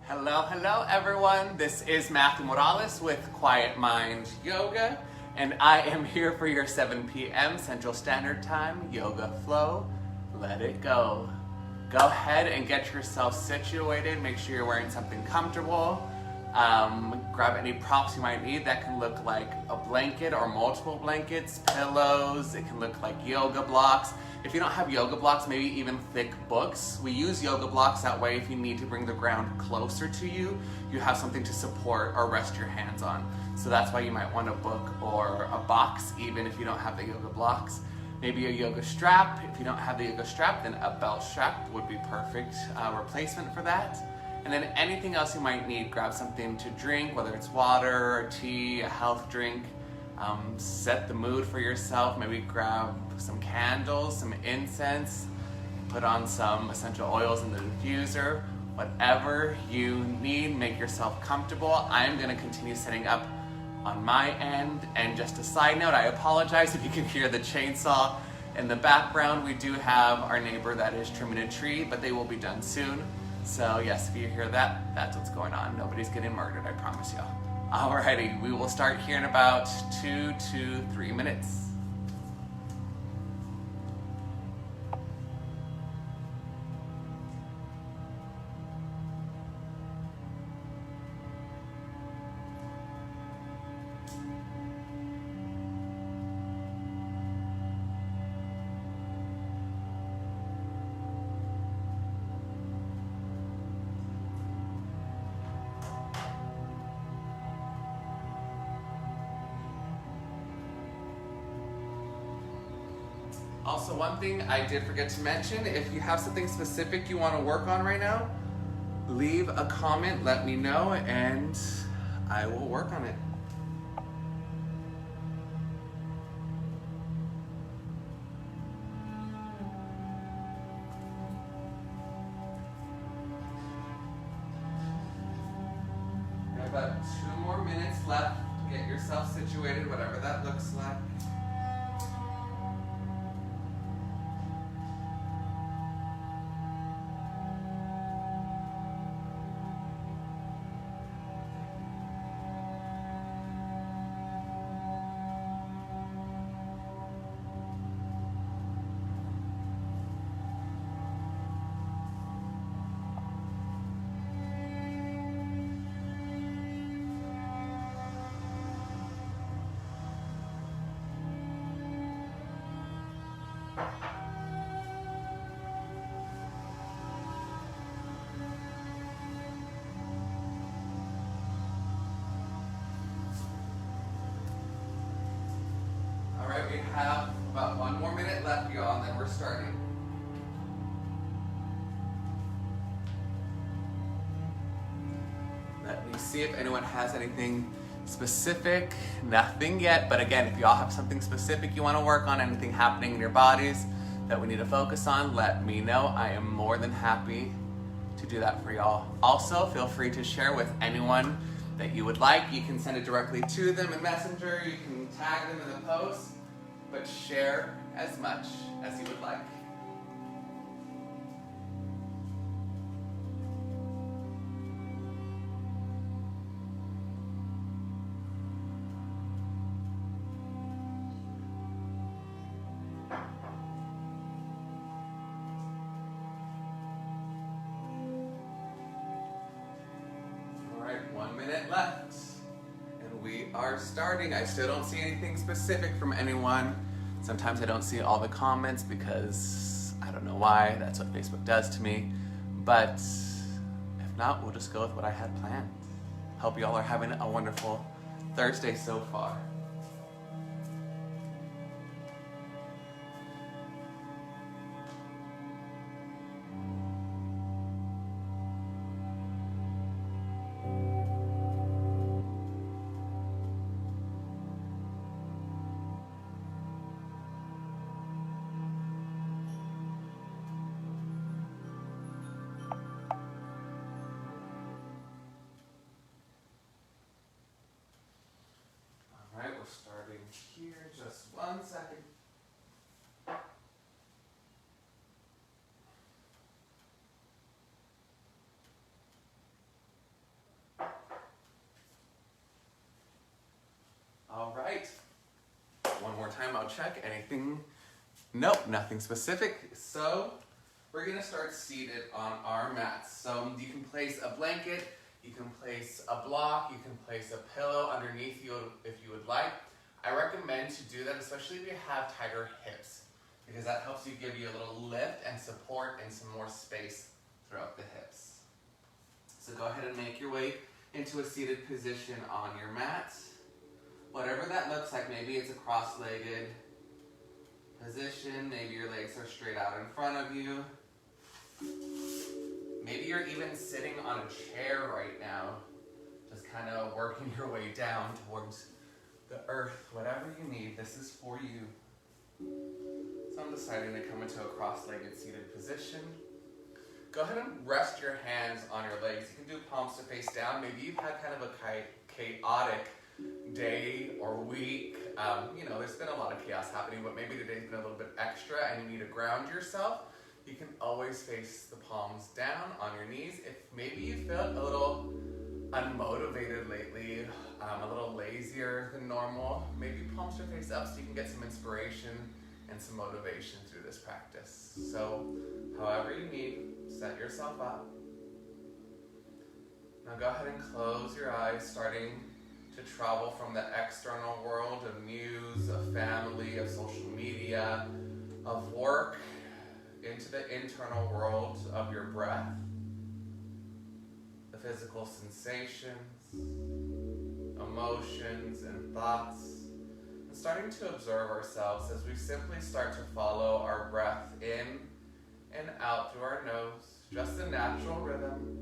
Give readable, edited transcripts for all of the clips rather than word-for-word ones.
Hello everyone. This is Matthew Morales with Quiet Mind Yoga, and I am here for your 7 p.m. Central Standard Time yoga flow. Let it go. Go ahead and get yourself situated. Make sure you're wearing something comfortable. Grab any props you might need. That can look like a blanket or multiple blankets, pillows. It can look like yoga blocks. If you don't have yoga blocks, maybe even thick books. We use yoga blocks that way if you need to bring the ground closer to you, you have something to support or rest your hands on. So that's why you might want a book or a box, even if you don't have the yoga blocks. Maybe a yoga strap. If you don't have the yoga strap, then a belt strap would be perfect replacement for that. And then anything else you might need, grab something to drink, whether it's water, or tea, a health drink. Set the mood for yourself. Maybe grab some candles, some incense, put on some essential oils in the diffuser. Whatever you need, make yourself comfortable. I'm gonna continue setting up on my end. And just a side note, I apologize if you can hear the chainsaw in the background. We do have our neighbor that is trimming a tree, but they will be done soon. So yes, if you hear that, that's what's going on. Nobody's getting murdered, I promise you. Alrighty, we will start here in about 2 to 3 minutes. Also, one thing I did forget to mention, if you have something specific you want to work on right now, leave a comment, let me know, and I will work on it. We have about 2 more minutes left to get yourself situated, whatever that looks like. Alright, we have about 1 more minute left, y'all, and then we're starting. Let me see if anyone has anything specific. Nothing yet, but again, if y'all have something specific you want to work on, anything happening in your bodies that we need to focus on, let me know. I am more than happy to do that for y'all. Also, feel free to share with anyone that you would like. You can send it directly to them in Messenger, you can tag them in the post, but share as much as you would like. All right, 1 minute left. And we are starting. I still don't see anything specific from anyone. Sometimes I don't see all the comments because I don't know why. That's what Facebook does to me. But if not, we'll just go with what I had planned. Hope y'all are having a wonderful Thursday so far. All right. One more time, I'll check. Anything? Nope, nothing specific. So we're gonna start seated on our mats. So you can place a blanket, you can place a block, you can place a pillow underneath you if you would like. I recommend to do that, especially if you have tighter hips, because that helps you give you a little lift and support and some more space throughout the hips. So go ahead and make your way into a seated position on your mat. Whatever that looks like, maybe it's a cross-legged position, maybe your legs are straight out in front of you. Maybe you're even sitting on a chair right now, just kind of working your way down towards the earth. Whatever you need, this is for you. So I'm deciding to come into a cross-legged seated position. Go ahead and rest your hands on your legs. You can do palms to face down. Maybe you've had kind of a chaotic day or week. There's been a lot of chaos happening, but maybe today's been a little bit extra and you need to ground yourself. You can always face the palms down on your knees. If maybe you felt a little unmotivated lately, a little lazier than normal, maybe palms to face up so you can get some inspiration and some motivation through this practice. So however you need, set yourself up. Now go ahead and close your eyes, starting to travel from the external world of news, of family, of social media, of work, into the internal world of your breath, the physical sensations, emotions, and thoughts, and starting to observe ourselves as we simply start to follow our breath in and out through our nose, just a natural rhythm.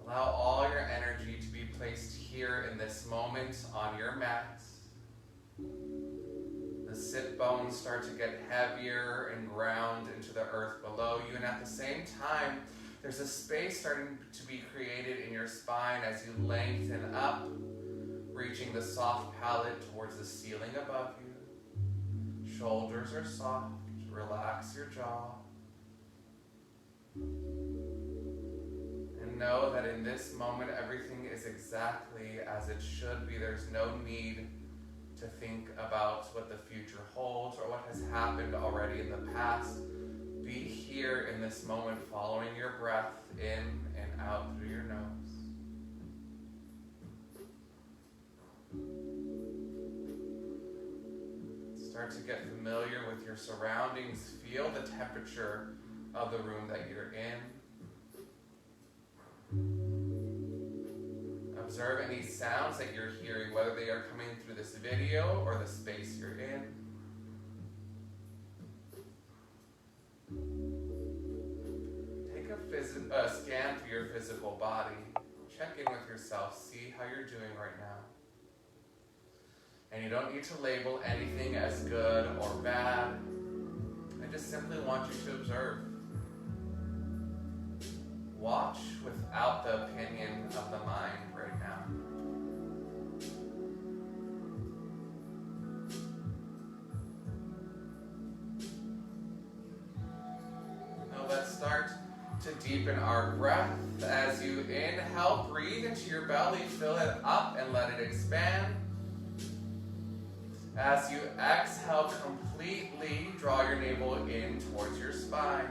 Allow all your energy to be placed here in this moment on your mat. The sit bones start to get heavier and ground into the earth below you, and at the same time, there's a space starting to be created in your spine as you lengthen up, reaching the soft palate towards the ceiling above you. Shoulders are soft. Relax your jaw. And know that in this moment, everything is exactly as it should be. There's no need to think about what the future holds or what has happened already in the past. Be here in this moment, following your breath in and out through your nose. Start to get familiar with your surroundings. Feel the temperature of the room that you're in. Observe any sounds that you're hearing, whether they are coming through this video or the space you're in. Take a scan through your physical body. Check in with yourself. See how you're doing right now. And you don't need to label anything as good or bad. I just simply want you to observe. Watch without the opinion of the mind right now. Now let's start to deepen our breath. As you inhale, breathe into your belly, fill it up and let it expand. As you exhale completely, draw your navel in towards your spine.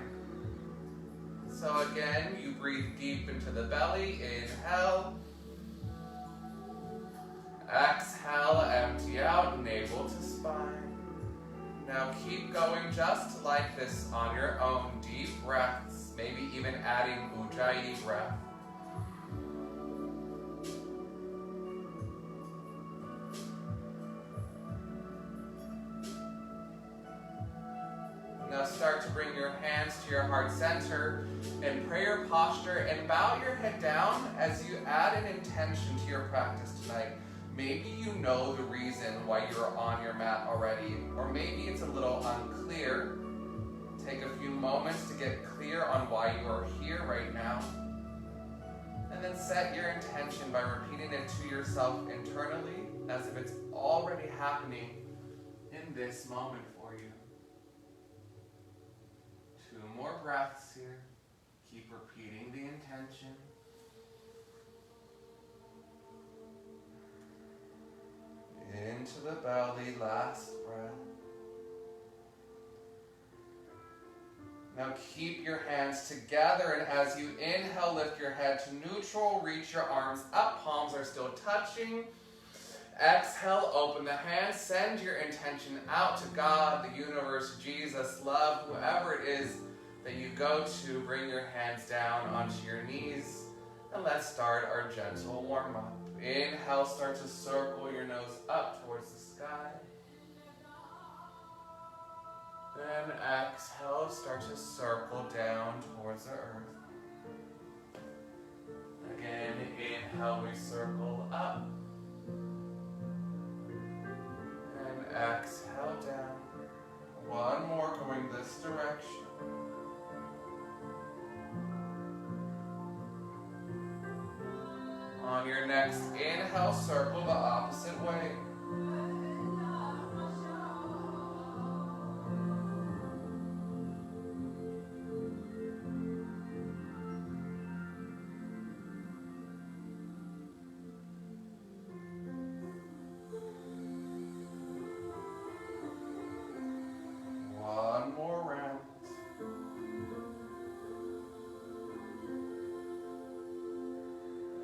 So again, you breathe deep into the belly, inhale. Exhale, empty out, navel to spine. Now keep going just like this on your own. Deep breaths, maybe even adding Ujjayi breath. Now start to bring your hands to your heart center in prayer posture and bow your head down as you add an intention to your practice tonight. Maybe you know the reason why you're on your mat already, or maybe it's a little unclear. Take a few moments to get clear on why you are here right now. And then set your intention by repeating it to yourself internally as if it's already happening in this moment for you. 2 more breaths here. Keep repeating the intention. to the belly, last breath. Now keep your hands together, and as you inhale, lift your head to neutral, reach your arms up, palms are still touching. Exhale, open the hands, send your intention out to God, the universe, Jesus, love, whoever it is that you go to. Bring your hands down onto your knees, and let's start our gentle warm-up. Inhale, start to circle your nose up towards the sky. Then exhale, start to circle down towards the earth. Again, inhale, we circle up. And exhale down. One more going this direction. On your next inhale, circle the opposite way. One more round.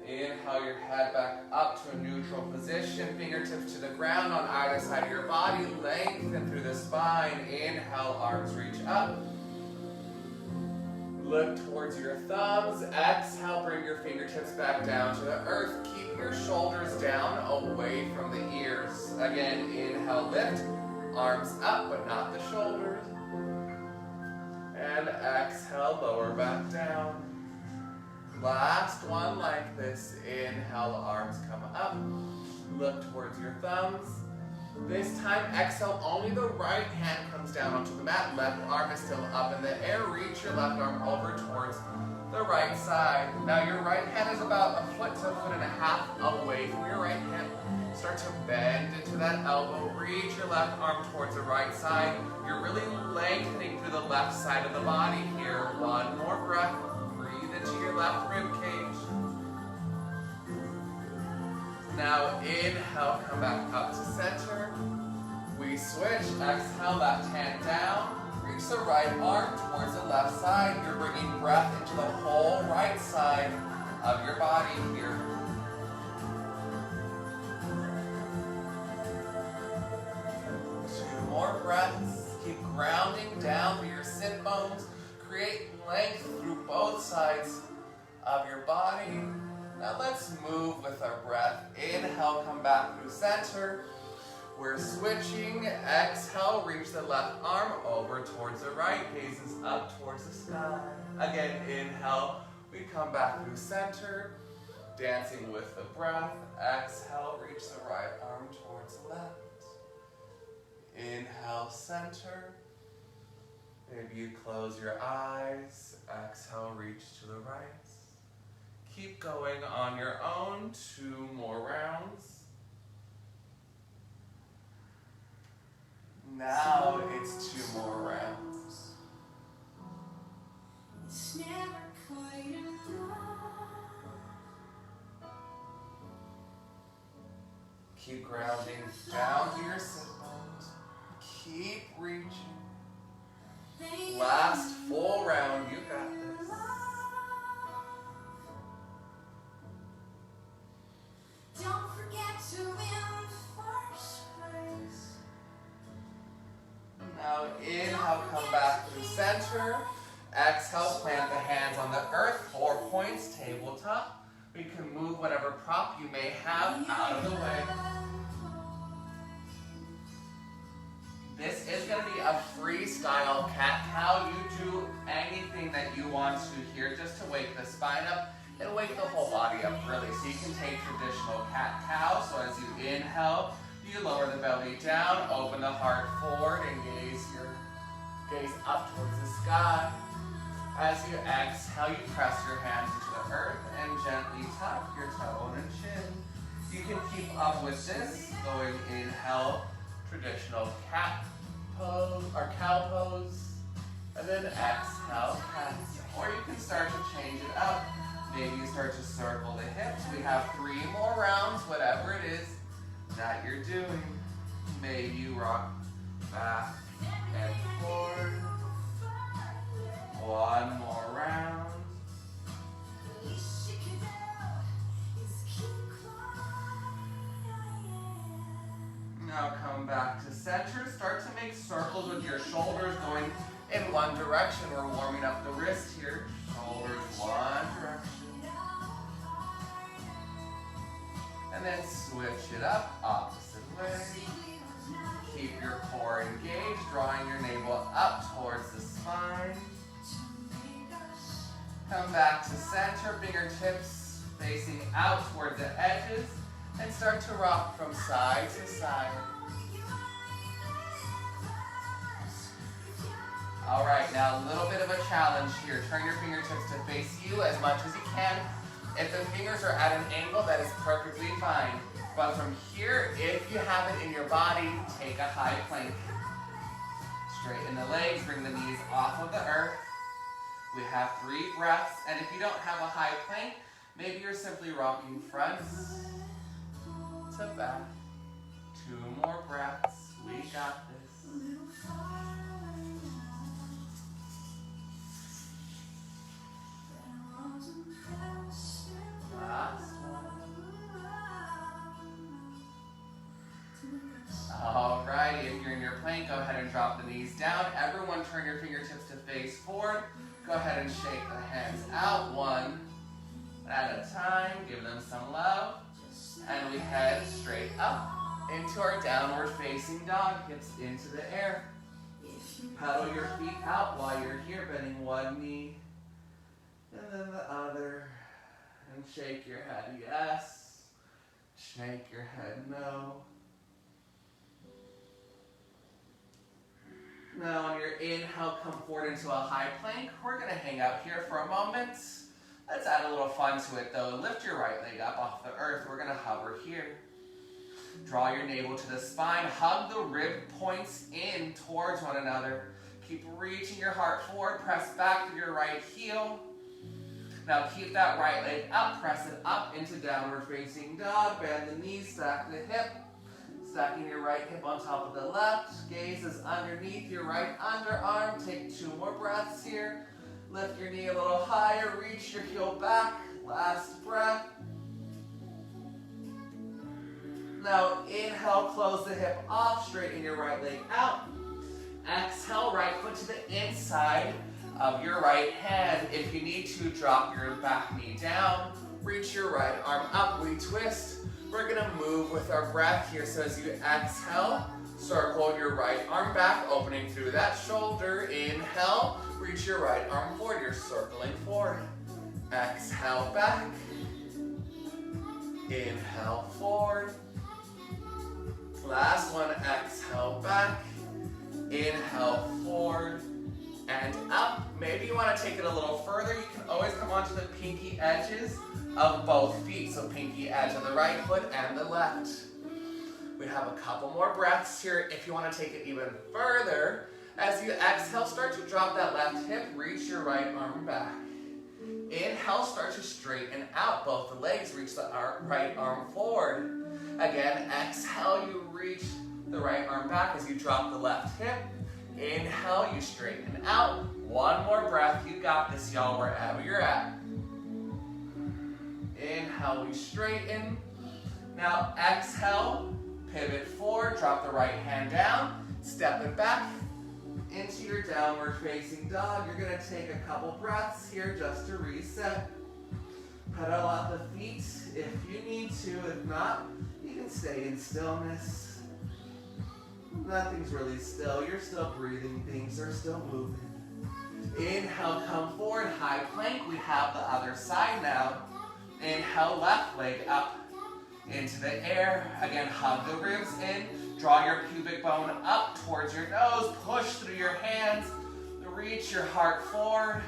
Inhale your head back up to a neutral position, fingertips to the ground on either side of your body, lengthen through the spine. Inhale, arms reach up. Look towards your thumbs. Exhale, bring your fingertips back down to the earth. Keep your shoulders down, away from the ears. Again, inhale, lift. Arms up, but not the shoulders. And exhale, lower back down. Last one like this. Inhale, arms come up. Look towards your thumbs. This time, exhale, only the right hand comes down onto the mat. Left arm is still up in the air. Reach your left arm over towards the right side. Now your right hand is about a foot to a foot and a half away from your right hand. Start to bend into that elbow. Reach your left arm towards the right side. You're really lengthening through the left side of the body here. One more breath. Breathe into your left rib cage. Now inhale, come back up to center. We switch. Exhale, left hand down. Reach the right arm towards the left side. You're bringing breath into the whole right side of your body here. More breaths. Keep grounding down through your sit bones. Create length through both sides of your body. Now let's move with our breath. Inhale, come back through center. We're switching. Exhale, reach the left arm over towards the right. Gazes up towards the sky. Again, inhale, we come back through center. Dancing with the breath. Exhale, reach the right arm towards the left. Inhale, center. Maybe you close your eyes. Exhale, reach to the right. Keep going on your own. 2 more rounds. Now it's 2 more rounds. It's never quite enough. Keep grounding down to your sit bones. Keep reaching. Last full round, you got this. Don't forget to win first place. Now inhale, come back through center. Exhale, plant the hands on the earth. 4 points, tabletop. We can move whatever prop you may have out of the way. This is going to be a freestyle cat-cow. You do anything that you want to here just to wake the spine up and wake the whole body up, really. So you can take traditional cat-cow. So as you inhale, you lower the belly down, open the heart forward, and gaze up towards the sky. As you exhale, you press your hands into the earth and gently tuck your toe and chin. You can keep up with this, going inhale, traditional cat pose or cow pose, and then exhale, cat. Or you can start to change it up. Maybe you start to circle the hips. We have 3 more rounds, whatever it is that you're doing. Maybe you rock back and forth. One more round. Now come back to center. Start to make circles with your shoulders going in one direction. We're warming up the wrist here. Shoulders one direction. And then switch it up, opposite way. Keep your core engaged, drawing your navel up towards the spine. Come back to center, fingertips facing out toward the edges, and start to rock from side to side. All right, now a little bit of a challenge here. Turn your fingertips to face you as much as you can. If the fingers are at an angle, that is perfectly fine. But from here, if you have it in your body, take a high plank. Straighten the legs, bring the knees off of the earth. We have 3 breaths, and if you don't have a high plank, maybe you're simply rocking front to back. 2 more breaths, we got this. Last one. Alrighty, if you're in your plank, go ahead and drop the knees down. Everyone turn your fingertips to face forward. Go ahead and shake the hands out, one at a time. Give them some love. And we head straight up into our downward facing dog, hips into the air. Pedal your feet out while you're here, bending one knee and then the other. And shake your head yes, shake your head no. Now on your inhale, come forward into a high plank. We're going to hang out here for a moment. Let's add a little fun to it though. Lift your right leg up off the earth. We're going to hover here. Draw your navel to the spine. Hug the rib points in towards one another. Keep reaching your heart forward. Press back through your right heel. Now keep that right leg up. Press it up into downward facing dog. Bend the knees, stack the hip. Stacking your right hip on top of the left. Gaze is underneath your right underarm. Take 2 more breaths here. Lift your knee a little higher. Reach your heel back. Last breath. Now inhale, close the hip off. Straighten your right leg out. Exhale, right foot to the inside of your right hand. If you need to, drop your back knee down. Reach your right arm up. We twist. We're going to move with our breath here. So as you exhale, circle your right arm back, opening through that shoulder. Inhale, reach your right arm forward. You're circling forward. Exhale back. Inhale forward. Last one, exhale back. Inhale forward and up. Maybe you want to take it a little further. You can always come onto the pinky edges of both feet. So pinky edge of the right foot and the left. We have a couple more breaths here. If you want to take it even further, as you exhale, start to drop that left hip. Reach your right arm back. Inhale, start to straighten out both the legs. Reach the right arm forward. Again, exhale, you reach the right arm back as you drop the left hip. Inhale, you straighten out. One more breath. You got this, y'all, wherever you're at. Inhale, we straighten. Now exhale, pivot forward, drop the right hand down, step it back into your downward facing dog. You're going to take a couple breaths here just to reset. Pedal out the feet if you need to. If not, you can stay in stillness. Nothing's really still. You're still breathing. Things are still moving. Inhale, come forward, high plank. We have the other side now. Inhale, left leg up into the air. Again, hug the ribs in. Draw your pubic bone up towards your nose. Push through your hands. Reach your heart forward.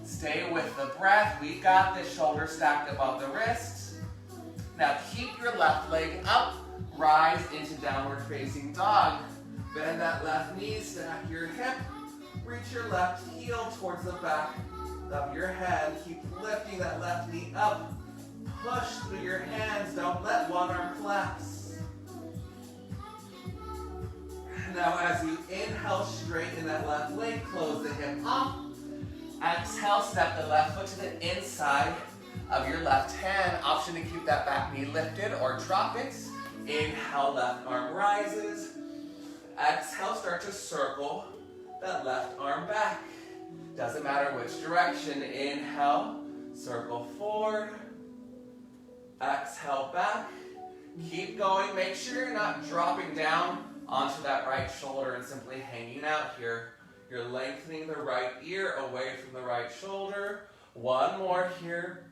Stay with the breath. We got this. Shoulder stacked above the wrists. Now keep your left leg up. Rise into downward facing dog. Bend that left knee. Stack your hip. Reach your left heel towards the back of your head. Keep lifting that left knee up. Push through your hands. Don't let one arm collapse. Now as you inhale, straighten that left leg, close the hip up. Exhale, step the left foot to the inside of your left hand. Option to keep that back knee lifted or drop it. Inhale, left arm rises. Exhale, start to circle that left arm back. Doesn't matter which direction. Inhale, circle forward. Exhale, back. Keep going. Make sure you're not dropping down onto that right shoulder and simply hanging out here. You're lengthening the right ear away from the right shoulder. One more here.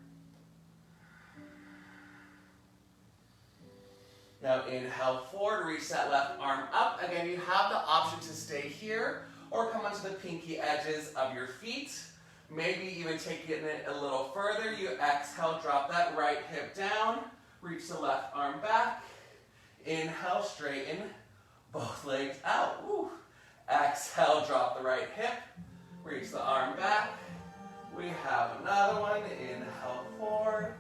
Now inhale forward, reach that left arm up. Again, you have the option to stay here or come onto the pinky edges of your feet. Maybe even taking it a little further. You exhale, drop that right hip down. Reach the left arm back. Inhale, straighten both legs out. Woo. Exhale, drop the right hip. Reach the arm back. We have another one. Inhale forward.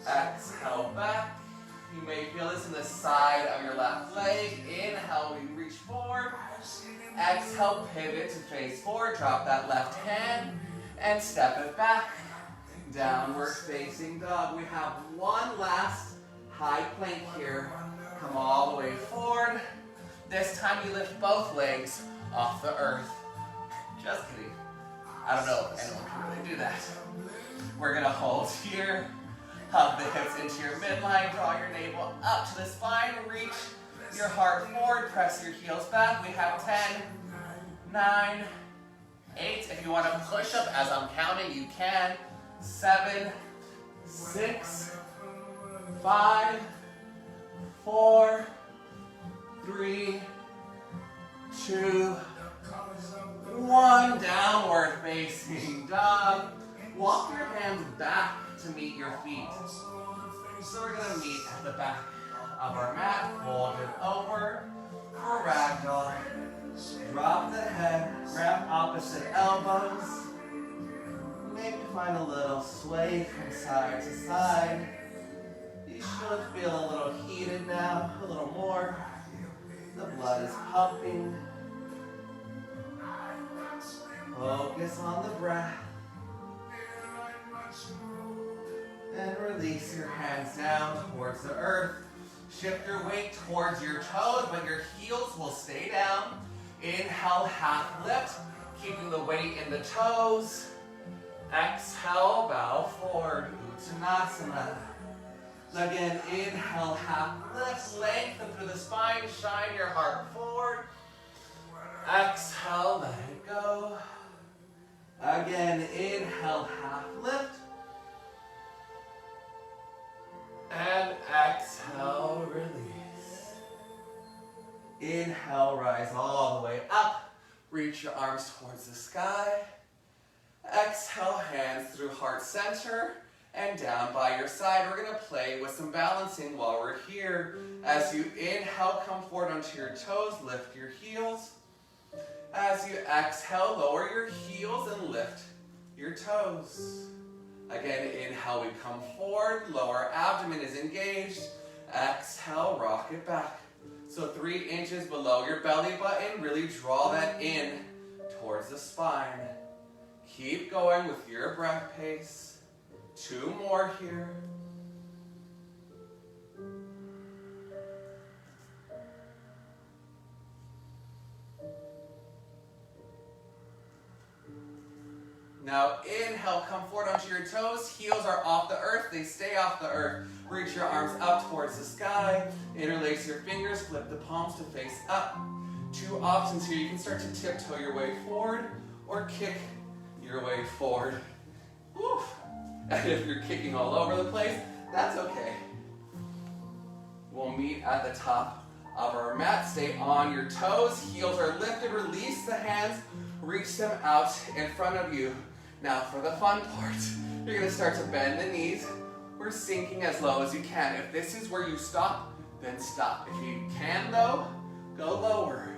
Exhale back. You may feel this in the side of your left leg. Inhale, we reach forward. Exhale, pivot to face forward. Drop that left hand and step it back. Downward facing dog. We have one last high plank here. Come all the way forward. This time you lift both legs off the earth. Just kidding. I don't know if anyone can really do that. We're gonna hold here. Hug the hips into your midline. Draw your navel up to the spine. Reach your heart forward. Press your heels back. We have 10, 9, 8. If you want to push up as I'm counting, you can. 7, 6, 5, 4, 3, 2, 1. Downward facing dog. Walk your hands back to meet your feet. So we're going to meet at the back of our mat. Fold it over for ragdoll. Drop the head. Grab opposite elbows. Maybe find a little sway from side to side. You should feel a little heated now, a little more. The blood is pumping. Focus on the breath. And release your hands down towards the earth. Shift your weight towards your toes, but your heels will stay down. Inhale, half lift, keeping the weight in the toes. Exhale, bow forward, Uttanasana. Again, inhale, half lift, lengthen through the spine, shine your heart forward. Exhale, let it go. Again, inhale, half lift. And exhale, release. Inhale, rise all the way up. Reach your arms towards the sky. Exhale, hands through heart center and down by your side. We're going to play with some balancing while we're here. As you inhale, come forward onto your toes, lift your heels. As you exhale, lower your heels and lift your toes. Again, inhale, we come forward, lower abdomen is engaged. Exhale, rock it back. So 3 inches below your belly button, really draw that in towards the spine. Keep going with your breath pace. 2 more here. Now inhale, come forward onto your toes. Heels are off the earth. They stay off the earth. Reach your arms up towards the sky. Interlace your fingers. Flip the palms to face up. 2 options here. You can start to tiptoe your way forward or kick your way forward. Woo. And if you're kicking all over the place, that's okay. We'll meet at the top of our mat. Stay on your toes. Heels are lifted. Release the hands. Reach them out in front of you. Now for the fun part, you're going to start to bend the knees. We're sinking as low as you can. If this is where you stop, then stop. If you can though, go lower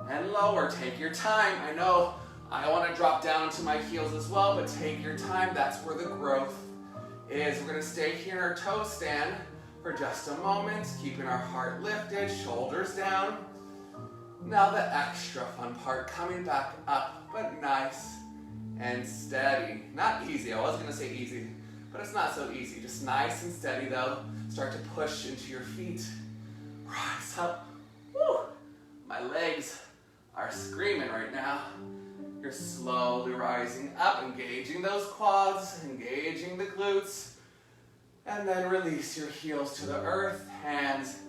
and lower. Take your time. I know I want to drop down to my heels as well, but take your time. That's where the growth is. We're going to stay here in our toe stand. for just a moment, keeping our heart lifted, shoulders down. Now the extra fun part, coming back up, but nice and steady. Not easy, I was gonna say easy, but it's not so easy. Just nice and steady though. Start to push into your feet. Rise up. Woo! My legs are screaming right now. You're slowly rising up, engaging those quads, engaging the glutes, and then release your heels to the earth, hands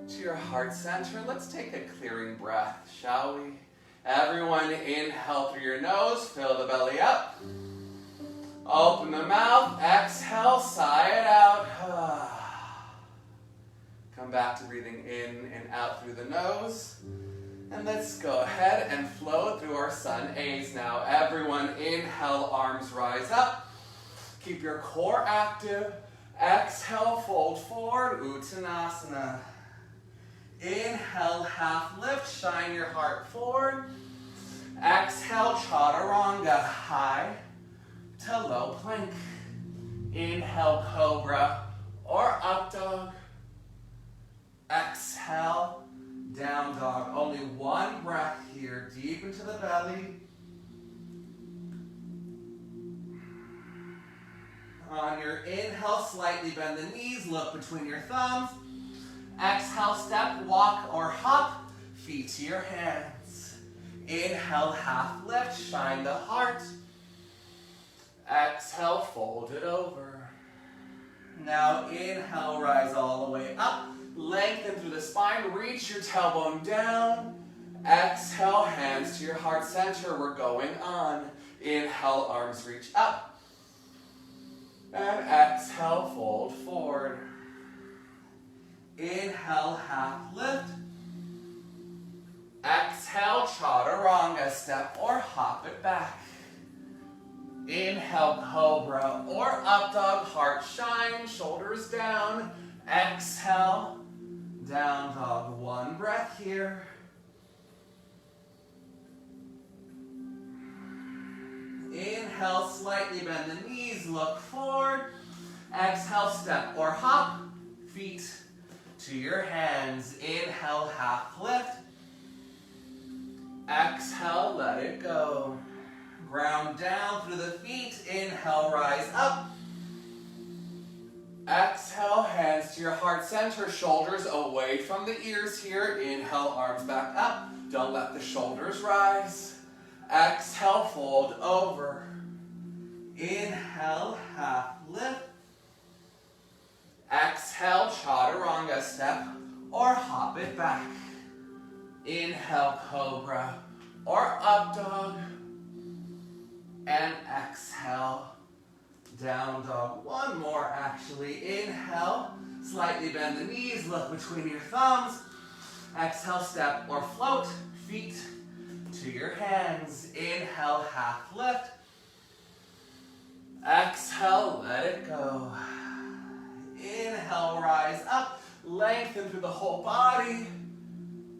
to your heart center. Let's take a clearing breath, shall we? Everyone inhale through your nose, fill the belly up. Open the mouth, exhale, sigh it out. Come back to breathing in and out through the nose. And let's go ahead and flow through our sun A's now. Everyone inhale, arms rise up. Keep your core active. Exhale, fold forward, Uttanasana. Inhale, half lift, shine your heart forward. Exhale, Chaturanga, high to low plank. Inhale, Cobra or Up Dog. Exhale, Down Dog. Only one breath here, deep into the belly. On your inhale, slightly bend the knees, look between your thumbs. Exhale, step, walk, or hop, feet to your hands. Inhale, half lift, shine the heart. Exhale, fold it over. Now inhale, rise all the way up. Lengthen through the spine, reach your tailbone down. Exhale, hands to your heart center. We're going on. Inhale, arms reach up. And exhale, fold forward. Inhale, half lift. Exhale, Chaturanga, step or hop it back. Inhale, Cobra or Up Dog, heart shine, shoulders down. Exhale, Down Dog. One breath here. Inhale, slightly bend the knees, look forward. Exhale, step or hop, feet to your hands. Inhale, half lift. Exhale, let it go. Ground down through the feet. Inhale, rise up. Exhale, hands to your heart center, shoulders away from the ears here. Inhale, arms back up. Don't let the shoulders rise. Exhale, fold over. Inhale, half lift. Exhale, Chaturanga, step or hop it back. Inhale, Cobra or Up Dog. And exhale, Down Dog. One more actually. Inhale, slightly bend the knees, look between your thumbs. Exhale, step or float, feet to your hands. Inhale, half lift. Exhale, let it go. Inhale, rise up, lengthen through the whole body.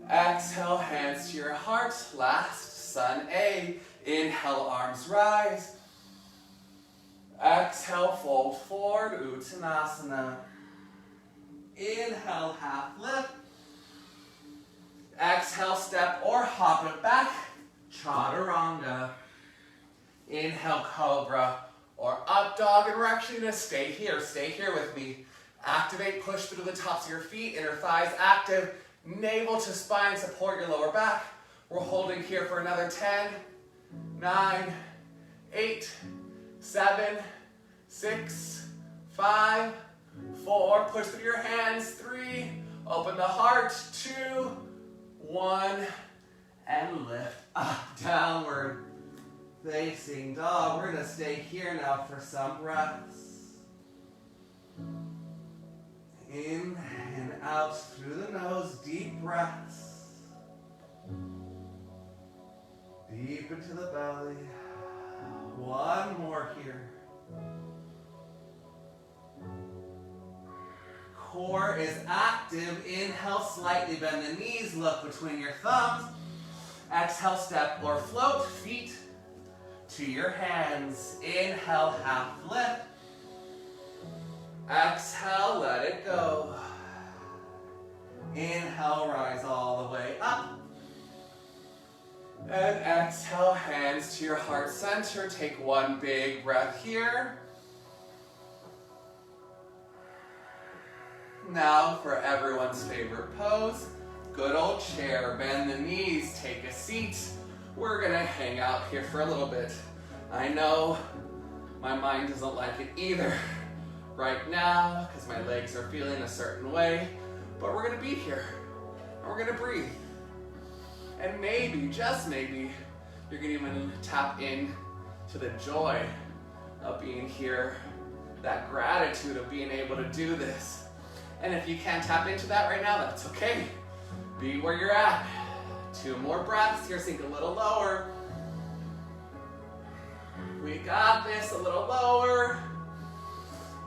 Exhale, hands to your heart. Last, sun A. Inhale, arms rise. Exhale, fold forward, Uttanasana. Inhale, half lift. Exhale, step or hop it back, Chaturanga. Inhale, Cobra or Up Dog, and we're actually gonna stay here with me. Activate, push through the tops of your feet, inner thighs active, navel to spine, support your lower back. We're holding here for another 10, 9, 8, 7, 6, 5, 4, push through your hands, 3, open the heart, 2, 1, and lift up, downward facing dog. We're gonna stay here now for some breaths. In and out through the nose, deep breaths. Deep into the belly. One more here. Core is active. Inhale, slightly bend the knees, look between your thumbs. Exhale, step or float, feet to your hands. Inhale, half lift. Exhale, let it go. Inhale, rise all the way up. And exhale, hands to your heart center. Take one big breath here. Now for everyone's favorite pose, good old chair, bend the knees, take a seat. We're gonna hang out here for a little bit. I know my mind doesn't like it either right now because my legs are feeling a certain way, but we're gonna be here and we're gonna breathe. And maybe, just maybe, you're gonna even tap in to the joy of being here, that gratitude of being able to do this. And if you can't tap into that right now, that's okay. Be where you're at. 2 more breaths here, sink a little lower. We got this, a little lower.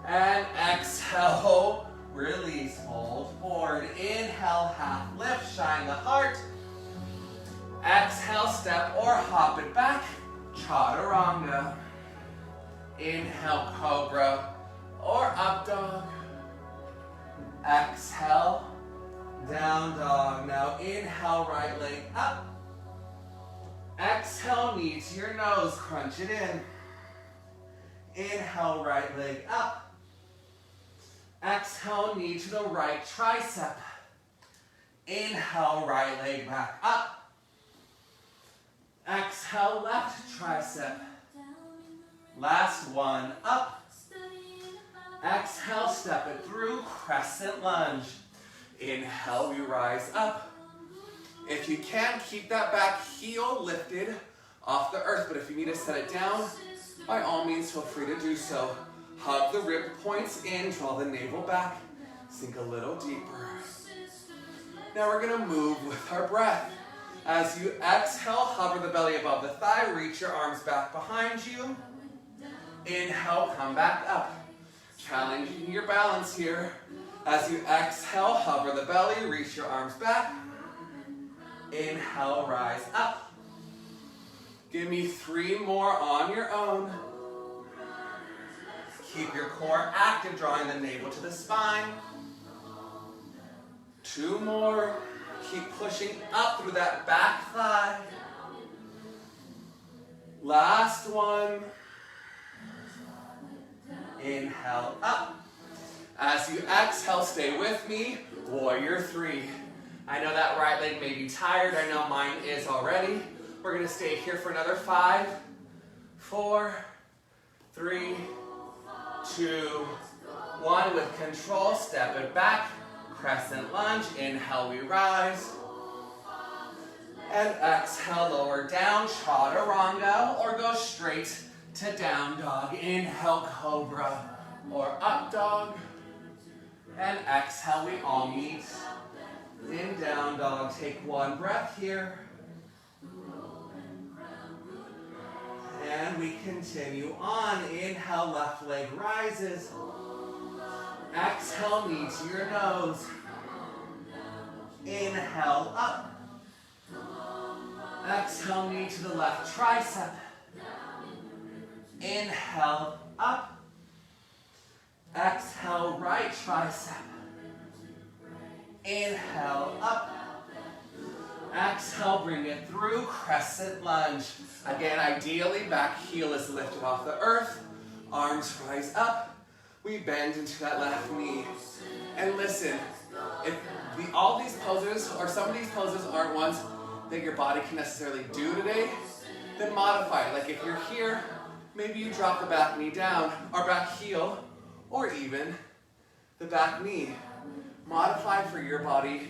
And exhale, release, fold forward. Inhale, half lift, shine the heart. Exhale, step or hop it back, chaturanga. Inhale, cobra or up dog. Exhale, down dog. Now inhale, right leg up. Exhale, knee to your nose, crunch it in. Inhale, right leg up. Exhale, knee to the right tricep. Inhale, right leg back up. Exhale, left tricep. Last one, up. Exhale, step it through, crescent lunge. Inhale, we rise up. If you can, keep that back heel lifted off the earth, but if you need to set it down, by all means, feel free to do so. Hug the rib points in, draw the navel back, sink a little deeper. Now we're gonna move with our breath. As you exhale, hover the belly above the thigh, reach your arms back behind you. Inhale, come back up. Challenging your balance here. As you exhale, hover the belly, reach your arms back. Inhale, rise up. Give me 3 more on your own. Keep your core active, drawing the navel to the spine. 2 more. Keep pushing up through that back thigh. Last one. Inhale up. As you exhale, stay with me. Warrior 3. I know that right leg may be tired. I know mine is already. We're going to stay here for another 5, 4, 3, 2, 1. With control, step it back. Crescent lunge. Inhale, we rise. And exhale, lower down, chaturanga, or go straight to down dog. Inhale, cobra, or up dog. And exhale, we all meet in down dog. Take 1 breath here. And we continue on. Inhale, left leg rises. Exhale, knee to your nose. Inhale, up. Exhale, knee to the left tricep. Inhale, up. Exhale, right tricep. Inhale, up. Exhale, bring it through, crescent lunge. Again, ideally, back heel is lifted off the earth. Arms rise up. We bend into that left knee. And listen, if all these poses, or some of these poses aren't ones that your body can necessarily do today, then modify it. Like if you're here, maybe you drop the back knee down, or back heel, or even the back knee. Modify for your body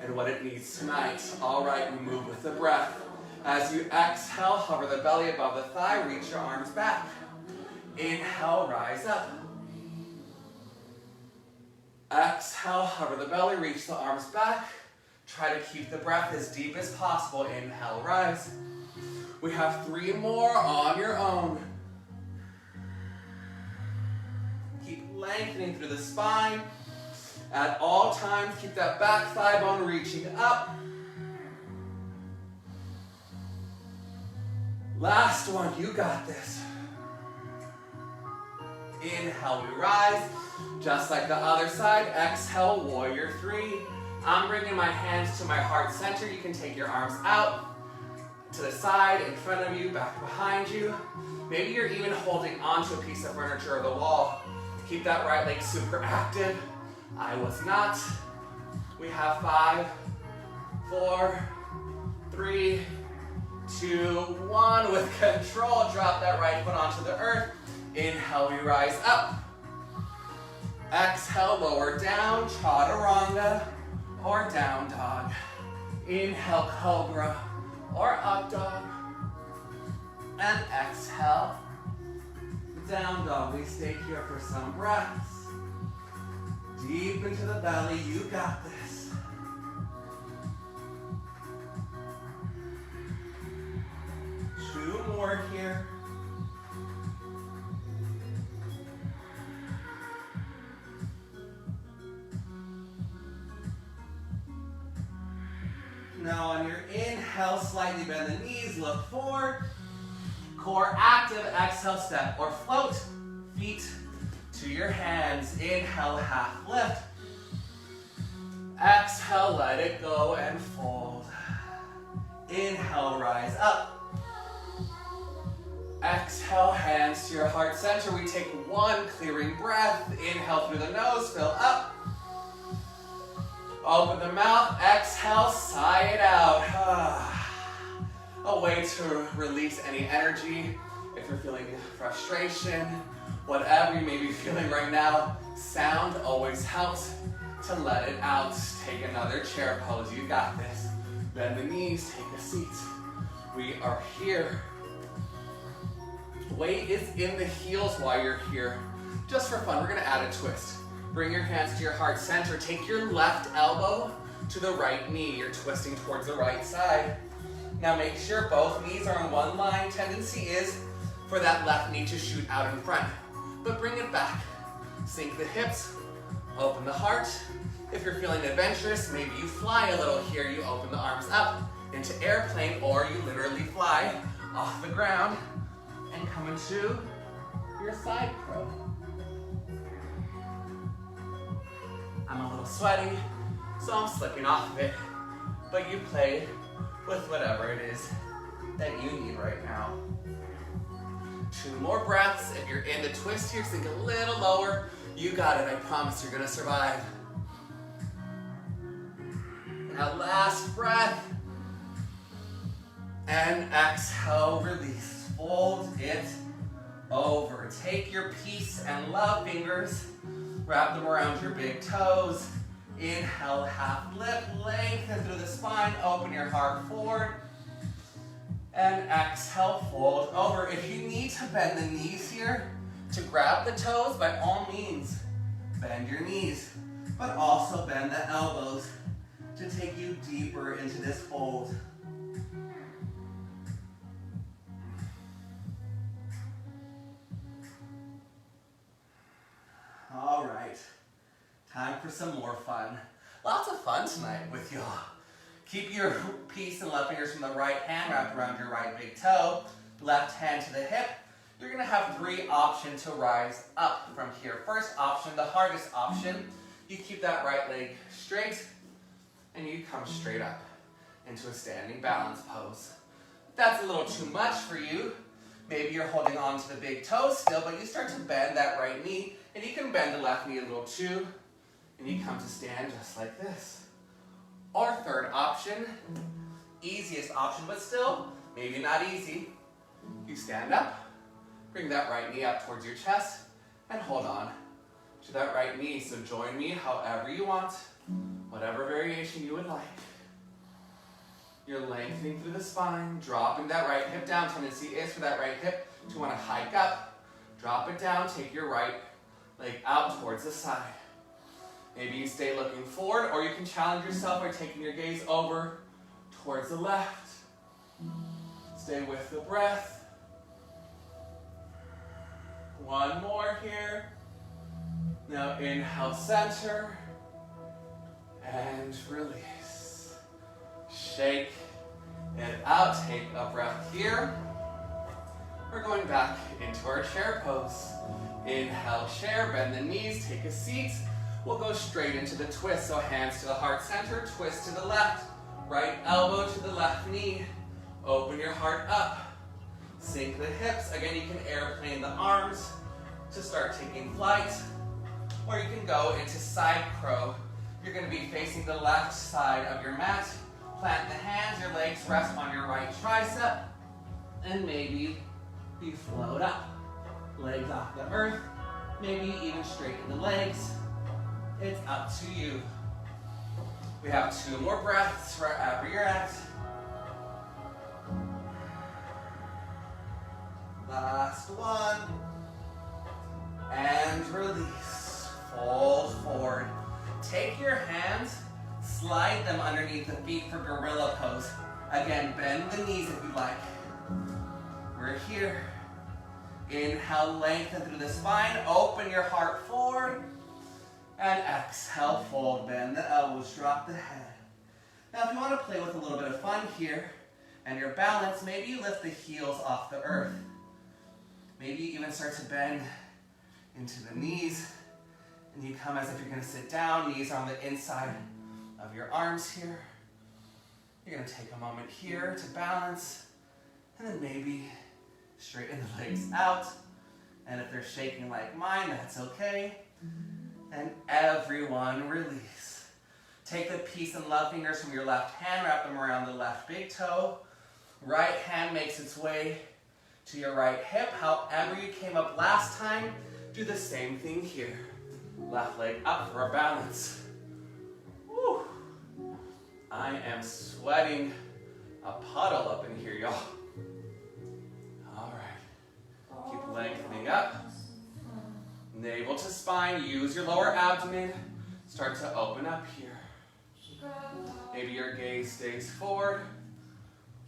and what it needs tonight. All right, we move with the breath. As you exhale, hover the belly above the thigh, reach your arms back. Inhale, rise up. Exhale, hover the belly, reach the arms back. Try to keep the breath as deep as possible. Inhale, rise. We have 3 more on your own. Keep lengthening through the spine. At all times, keep that back thigh bone reaching up. Last one, you got this. Inhale, we rise. Just like the other side, exhale, warrior three. I'm bringing my hands to my heart center. You can take your arms out to the side, in front of you, back behind you. Maybe you're even holding onto a piece of furniture or the wall. Keep that right leg super active. I was not. We have 5, 4, 3, 2, 1. With control, drop that right foot onto the earth. Inhale, we rise up. Exhale, lower down, chaturanga or down dog. Inhale, cobra or up dog. And exhale, down dog. We stay here for some breaths. Deep into the belly, you got this. Two more here. Now on your inhale, slightly bend the knees, look forward. Core active, exhale, step or float. Feet to your hands. Inhale, half lift. Exhale, let it go and fold. Inhale, rise up. Exhale, hands to your heart center. We take one clearing breath. Inhale through the nose, fill up. Open the mouth, exhale, sigh it out. A way to release any energy. If you're feeling frustration, whatever you may be feeling right now, sound always helps to let it out. Take another chair pose, you got this. Bend the knees, take a seat. We are here. Weight is in the heels while you're here. Just for fun, we're gonna add a twist. Bring your hands to your heart center. Take your left elbow to the right knee. You're twisting towards the right side. Now make sure both knees are on one line. Tendency is for that left knee to shoot out in front. But bring it back. Sink the hips, open the heart. If you're feeling adventurous, maybe you fly a little here. You open the arms up into airplane, or you literally fly off the ground and come into your side crow. I'm a little sweaty, so I'm slipping off of it, but you play with whatever it is that you need right now. 2 more breaths. If you're in the twist here, sink a little lower. You got it, I promise you're gonna survive. Now last breath. And exhale, release. Fold it over. Take your peace and love fingers. Wrap them around your big toes. Inhale, half lift, lengthen through the spine, open your heart forward. And exhale, fold over. If you need to bend the knees here to grab the toes, by all means, bend your knees, but also bend the elbows to take you deeper into this fold. All right, time for some more fun. Lots of fun tonight with y'all. Keep your peace and left fingers from the right hand wrapped around your right big toe. Left hand to the hip. You're gonna have 3 options to rise up from here. First option, the hardest option, you keep that right leg straight and you come straight up into a standing balance pose. If that's a little too much for you, maybe you're holding on to the big toe still, but you start to bend that right knee, and you can bend the left knee a little too, and you come to stand just like this. Or third option, easiest option, but still, maybe not easy. You stand up, bring that right knee up towards your chest, and hold on to that right knee. So join me however you want, whatever variation you would like. You're lengthening through the spine, dropping that right hip down. Tendency is for that right hip to want to hike up. Drop it down, take your right leg out towards the side. Maybe you stay looking forward, or you can challenge yourself by taking your gaze over towards the left. Stay with the breath. One more here. Now inhale, center, and release. Shake it out, take a breath here. We're going back into our chair pose. Inhale, chair, bend the knees, take a seat. We'll go straight into the twist. So hands to the heart center, twist to the left. Right elbow to the left knee. Open your heart up. Sink the hips. Again, you can airplane the arms to start taking flight. Or you can go into side crow. You're going to be facing the left side of your mat. Plant the hands, your legs rest on your right tricep. And maybe you float up. Legs off the earth. Maybe even straighten the legs. It's up to you. We have 2 more breaths wherever you're at. Last one. And release. Fold forward. Take your hands, slide them underneath the feet for gorilla pose. Again, bend the knees if you like. We're here. Inhale, lengthen through the spine. Open your heart forward. And exhale, fold, bend the elbows, drop the head. Now if you want to play with a little bit of fun here, and your balance, maybe you lift the heels off the earth. Maybe you even start to bend into the knees, and you come as if you're going to sit down, knees on the inside of your arms here. You're going to take a moment here to balance, and then maybe straighten the legs out. And if they're shaking like mine, that's okay. And everyone release. Take the peace and love fingers from your left hand, wrap them around the left big toe. Right hand makes its way to your right hip. However you came up last time, do the same thing here. Left leg up for a balance. Woo. I am sweating a puddle up in here, y'all. All right. Keep lengthening up. Navel to spine, use your lower abdomen. Start to open up here. Maybe your gaze stays forward,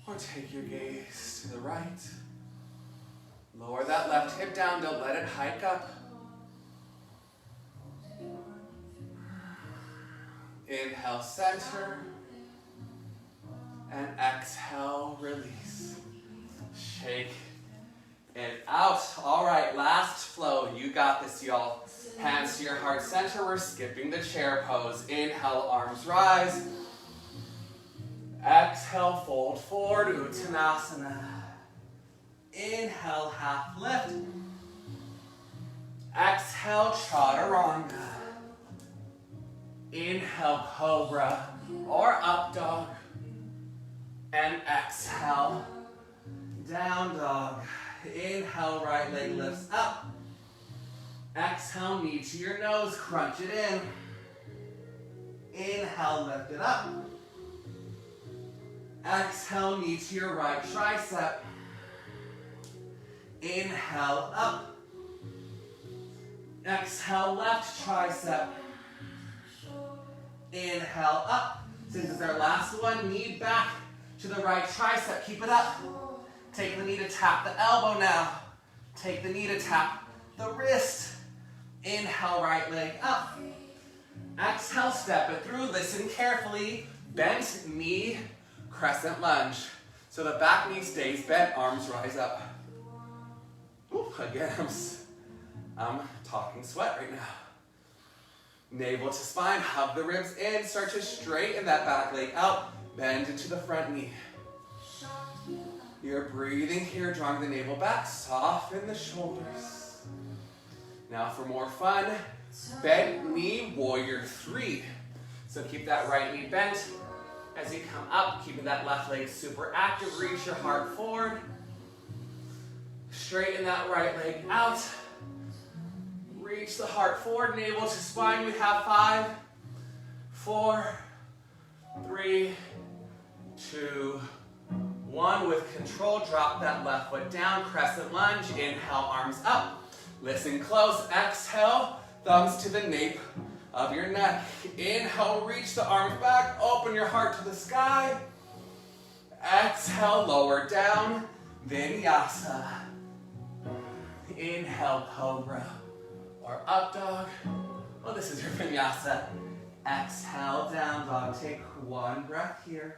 or take your gaze to the right. Lower that left hip down, don't let it hike up. Inhale, center. And exhale, release. Shake it out. All right, last flow. You got this, y'all. Hands to your heart center. We're skipping the chair pose. Inhale, arms rise. Exhale, fold forward, Uttanasana. Inhale, half lift. Exhale, Chaturanga. Inhale, Cobra or Up Dog. And exhale, Down Dog. Inhale, right leg lifts up. Exhale, knee to your nose, crunch it in. Inhale, lift it up. Exhale, knee to your right tricep. Inhale, up. Exhale, left tricep. Inhale, up. Since it's our last one, knee back to the right tricep. Keep it up. Take the knee to tap the elbow now. Take the knee to tap the wrist. Inhale, right leg up. Exhale, step it through. Listen carefully. Bent knee, crescent lunge. So the back knee stays bent, arms rise up. Ooh, again, I'm talking sweat right now. Navel to spine, hug the ribs in. Start to straighten that back leg out. Bend into the front knee. You're breathing here, drawing the navel back. Soften the shoulders. Now for more fun, bent knee, warrior 3. So keep that right knee bent. As you come up, keeping that left leg super active, reach your heart forward. Straighten that right leg out. Reach the heart forward, navel to spine. We have 5, 4, 3, 2, 1. With control, drop that left foot down, crescent lunge. Inhale, arms up. Listen close. Exhale, thumbs to the nape of your neck. Inhale, reach the arms back. Open your heart to the sky. Exhale, lower down. Vinyasa. Inhale, Cobra or Up Dog. Well, this is your Vinyasa. Exhale, Down Dog. Take one breath here.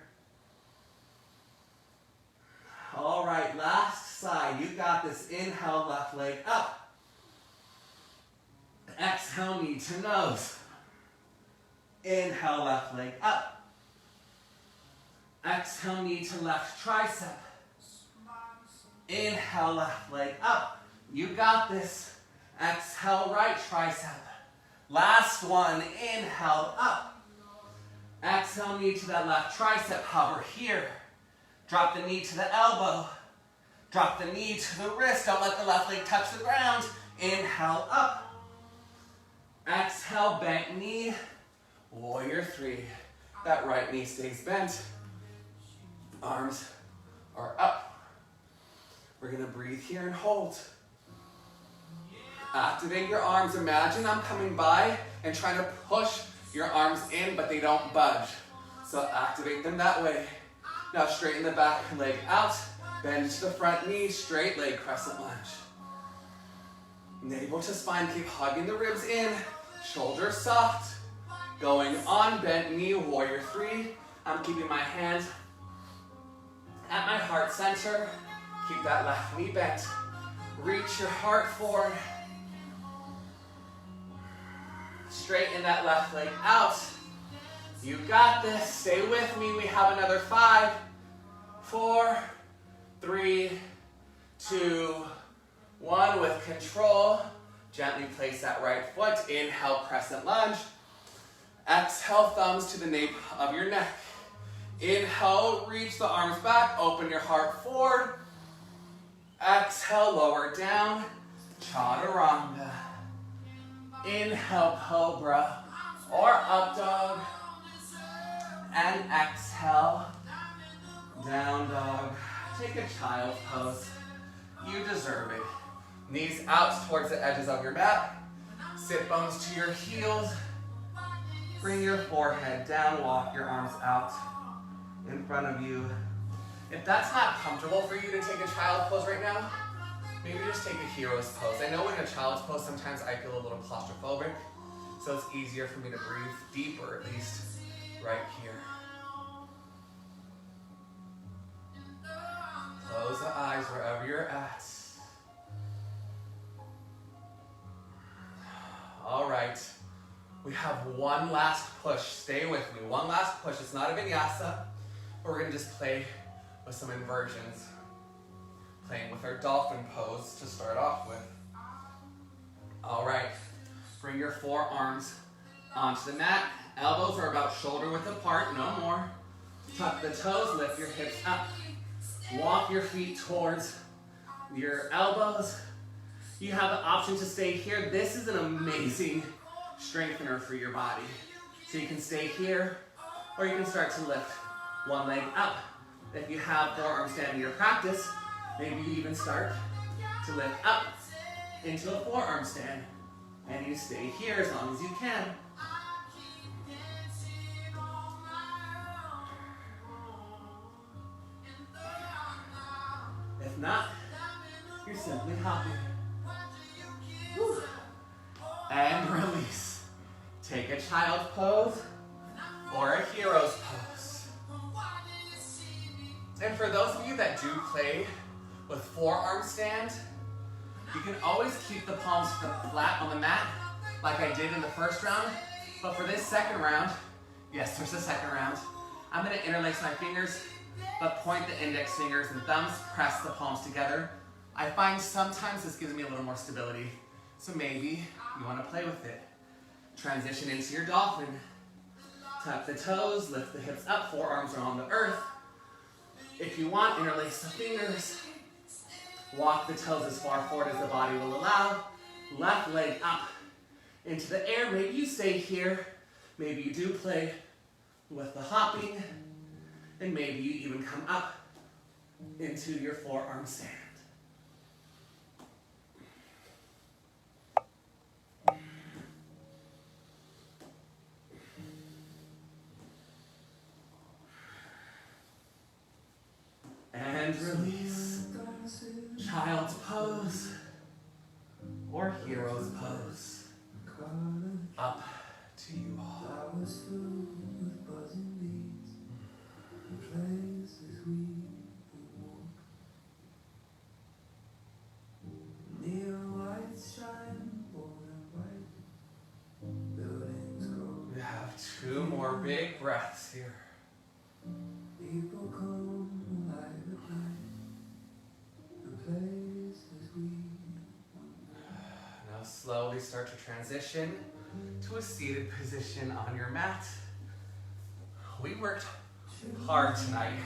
All right, last side. You got this. Inhale, left leg up. Exhale, knee to nose. Inhale, left leg up. Exhale, knee to left tricep. Inhale, left leg up. You got this. Exhale, right tricep. Last one, inhale, up. Exhale, knee to that left tricep, hover here. Drop the knee to the elbow. Drop the knee to the wrist. Don't let the left leg touch the ground. Inhale, up. Exhale, bent knee. Warrior three. That right knee stays bent. Arms are up. We're gonna breathe here and hold. Activate your arms. Imagine I'm coming by and trying to push your arms in, but they don't budge. So activate them that way. Now straighten the back leg out. Bend to the front knee, straight leg crescent lunge. Navel to spine, keep hugging the ribs in. Shoulders soft. Going on, bent knee, warrior three. I'm keeping my hand at my heart center. Keep that left knee bent. Reach your heart forward. Straighten that left leg out. You got this. Stay with me. We have another 5, 4, 3, 2, 1. With control, gently place that right foot. Inhale, crescent lunge. Exhale, thumbs to the nape of your neck. Inhale, reach the arms back. Open your heart forward. Exhale, lower down. Chaturanga. Inhale, cobra or up dog. And exhale, down dog. Take a child's pose. You deserve it. Knees out towards the edges of your mat. Sit bones to your heels. Bring your forehead down. Walk your arms out in front of you. If that's not comfortable for you to take a child's pose right now, maybe just take a hero's pose. I know in a child's pose, sometimes I feel a little claustrophobic, so it's easier for me to breathe deeper, at least right here. Close the eyes wherever you're at. All right, we have one last push. Stay with me. One last push. It's not a vinyasa, but we're gonna just play with some inversions. Playing with our dolphin pose to start off with. All right, bring your forearms onto the mat. Elbows are about shoulder width apart, no more. Tuck the toes, lift your hips up. Walk your feet towards your elbows. You have the option to stay here. This is an amazing strengthener for your body. So you can stay here, or you can start to lift one leg up. If you have forearm stand in your practice, maybe you even start to lift up into a forearm stand. And you stay here as long as you can. If not, you're simply hopping. Whew. And release. Take a child's pose or a hero's pose. And for those of you that do play with forearm stand, you can always keep the palms flat on the mat like I did in the first round. But for this second round, yes, there's a second round, I'm gonna interlace my fingers, but point the index fingers and thumbs, press the palms together. I find sometimes this gives me a little more stability. So maybe you wanna play with it. Transition into your dolphin. Tuck the toes, lift the hips up, forearms are on the earth. If you want, interlace the fingers. Walk the toes as far forward as the body will allow. Left leg up into the air. Maybe you stay here. Maybe you do play with the hopping. And maybe you even come up into your forearm stand. And release. Child's pose or hero's pose. Up to you all. more big breaths here. People come like the night, the places we Now slowly start to transition to a seated position on your mat. We worked hard tonight.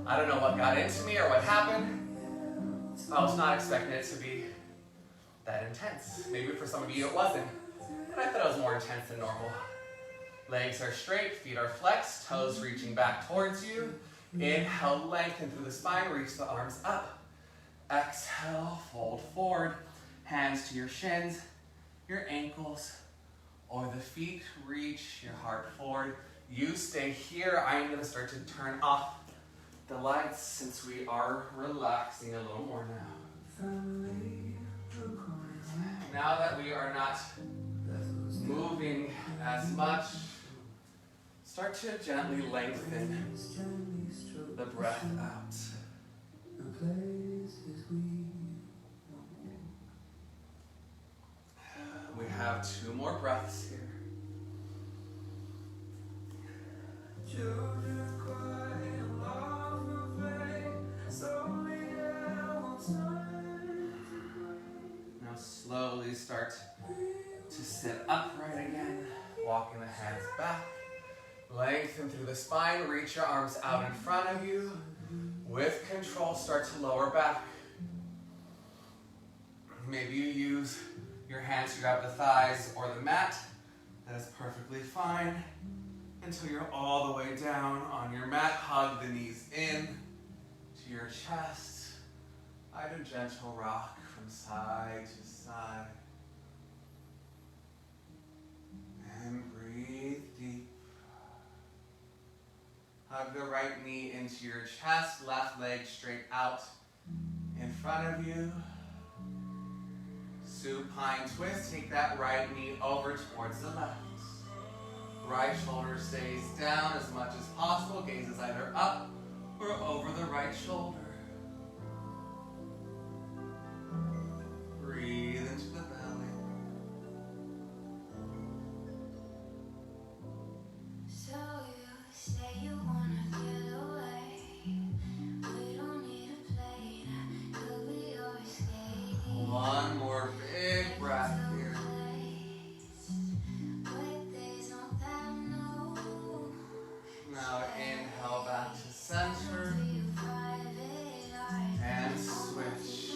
I don't know what got into me or what happened. I was not expecting it to be that intense. Maybe for some of you it wasn't, but I thought it was more intense than normal. Legs are straight, feet are flexed, toes reaching back towards you. Inhale, lengthen through the spine, reach the arms up. Exhale, fold forward, hands to your shins, your ankles, or the feet, reach your heart forward. You stay here. I'm gonna start to turn off the lights since we are relaxing a little more now. Now that we are not moving as much, start to gently lengthen the breath out. We have 2 more breaths here. Now slowly start to sit upright again, walking the hands back. Lengthen through the spine, reach your arms out in front of you. With control, start to lower back. Maybe you use your hands to grab the thighs or the mat. That is perfectly fine. Until you're all the way down on your mat. Hug the knees in to your chest. Find a gentle rock from side to side. And breathe deep. Hug the right knee into your chest, left leg straight out in front of you. Supine twist, take that right knee over towards the left. Right shoulder stays down as much as possible, gaze is either up or over the right shoulder. Breathe into the belly. So you say you wanna get away. We don't need a plane. Could be your escape. One more big breath here. Now inhale back to center. And switch.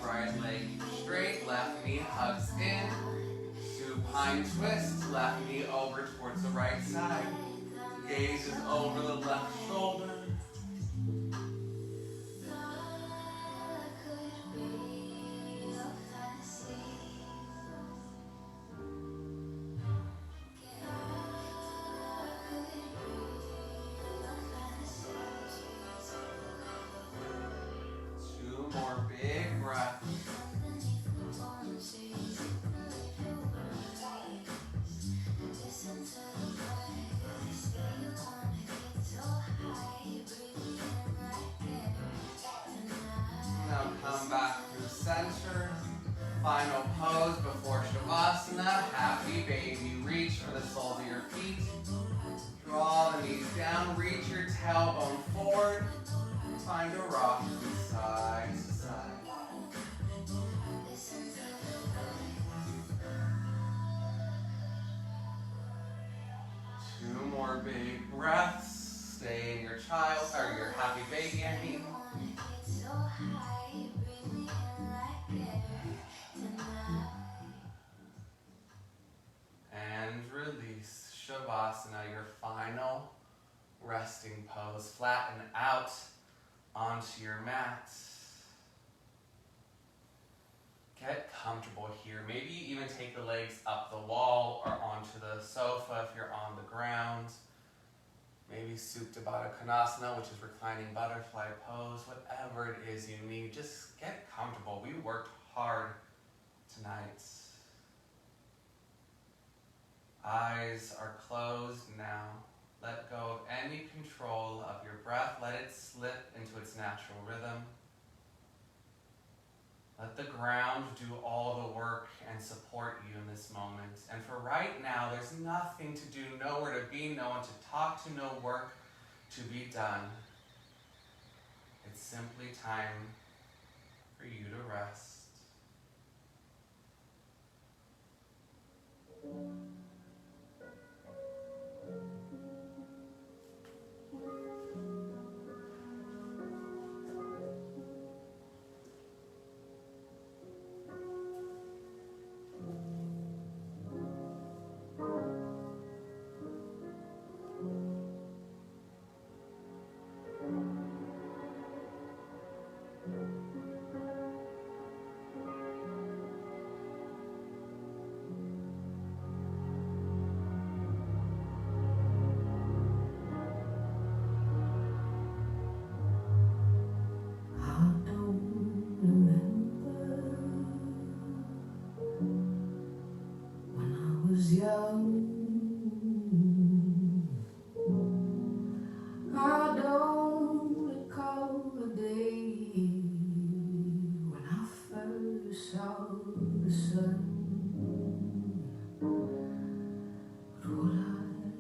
Right leg straight, left knee hugs in. Supine twist, left knee over towards the right side. Gaze is over the left shoulder. More big breath. Now come back through center. Final pose before Shavasana. Happy baby. Reach for the soles of your feet. Draw the knees down. Reach your tailbone forward. Find a rock from side to side. Two more big breaths. Stay in your child or your happy baby, I mean. And release. Shavasana, your final resting pose. Flatten out onto your mat. Get comfortable here. Maybe even take the legs up the wall or onto the sofa if you're on the ground. Maybe Supta Baddha Konasana, which is reclining butterfly pose. Whatever it is you need, just get comfortable. We worked hard tonight. Eyes are closed now. Let go of any control of your breath. Let it slip into its natural rhythm. Let the ground do all the work and support you in this moment. And for right now, there's nothing to do, nowhere to be, no one to talk to, no work to be done. It's simply time for you to rest. I don't recall the day when I first saw the sun. But what I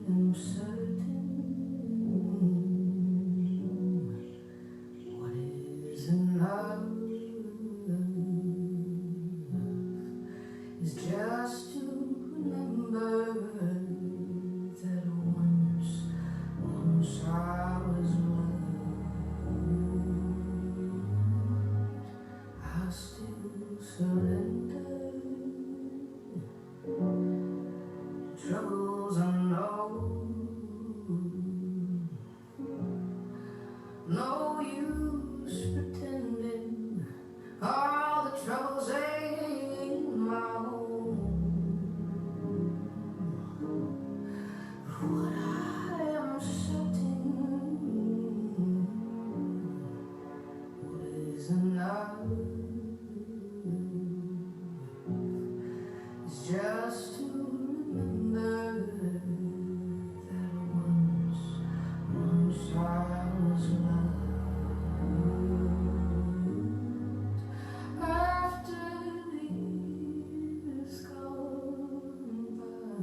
am certain, what is enough is just to remember that once I was loved. I still surrender. Troubles unknown, no use pretending all the troubles ain't my own. But what I am certain, what is enough is just to remember that once I was loved. After the years gone by,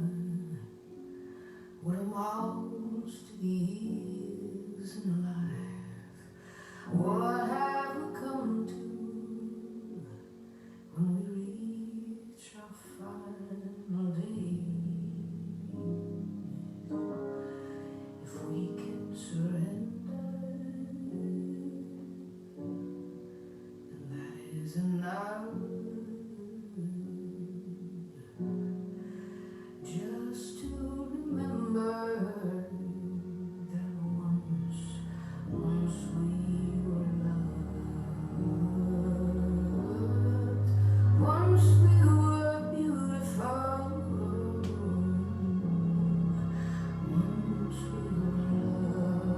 what amounts to years in life? What have we come to when we reach our final day? If we can surrender, then that is enough. Just to remember that once we were loved, once we were beautiful, once we were loved.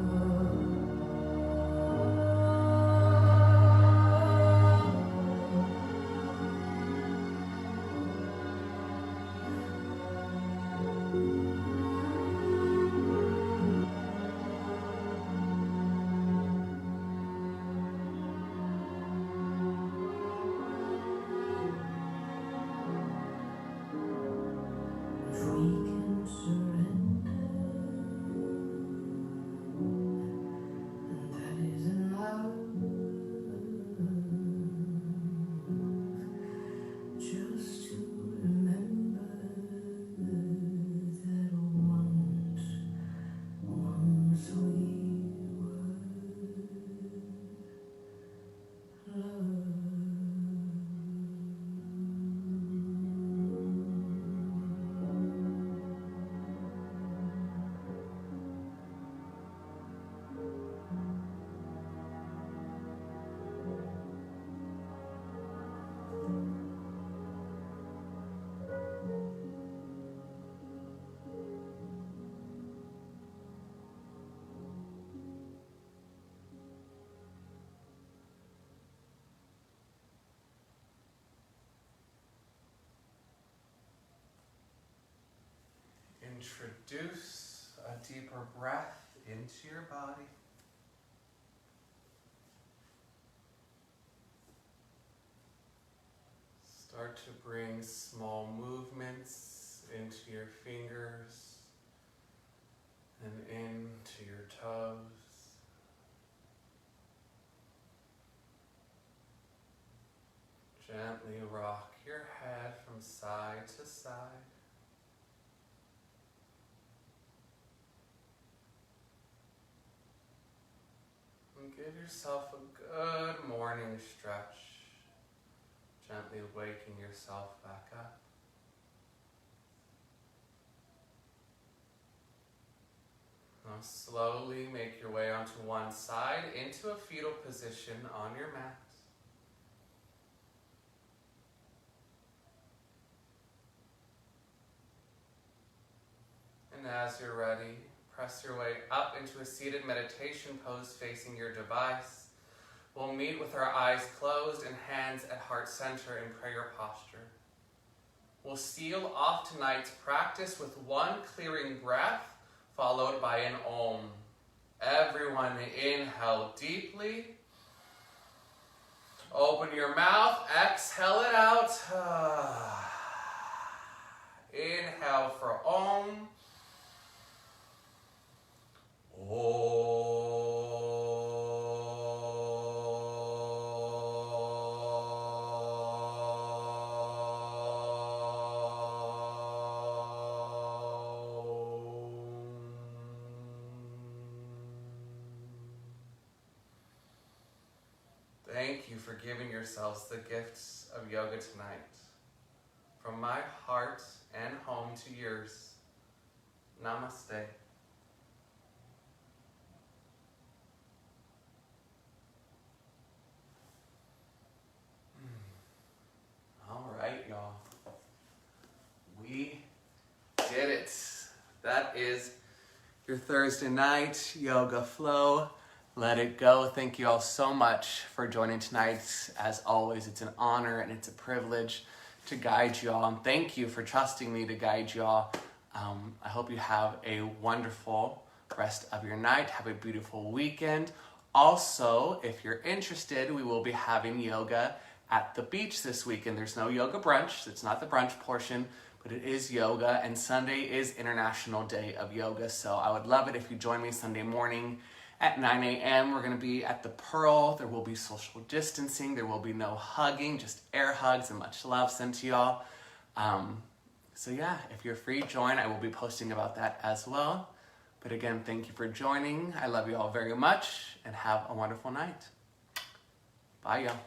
If we can surrender, and that is enough. Just to remember that once we were loved. Introduce a deeper breath into your body. Start to bring small movements into your fingers and into your toes. Gently rock your head from side to side. And give yourself a good morning stretch. Gently waking yourself back up. Now slowly make your way onto one side into a fetal position on your mat. And as you're ready, press your way up into a seated meditation pose facing your device. We'll meet with our eyes closed and hands at heart center in prayer posture. We'll seal off tonight's practice with one clearing breath, followed by an Om. Everyone inhale deeply. Open your mouth, exhale it out. Inhale for Om. Thank you for giving yourselves the gifts of yoga tonight. From my heart and home to yours, namaste. All right, y'all. We did it. That is your Thursday night yoga flow. Let it go. Thank you all so much for joining tonight. As always, it's an honor and it's a privilege to guide you all. And thank you for trusting me to guide you all. I hope you have a wonderful rest of your night. Have a beautiful weekend. Also, if you're interested, we will be having yoga at the beach this weekend. There's no yoga brunch. It's not the brunch portion, but it is yoga. And Sunday is International Day of Yoga. So I would love it if you join me Sunday morning at 9 a.m. We're going to be at the Pearl. There will be social distancing. There will be no hugging, just air hugs and much love sent to y'all. So yeah, if you're free, join. I will be posting about that as well. But again, thank you for joining. I love you all very much and have a wonderful night. Bye, y'all.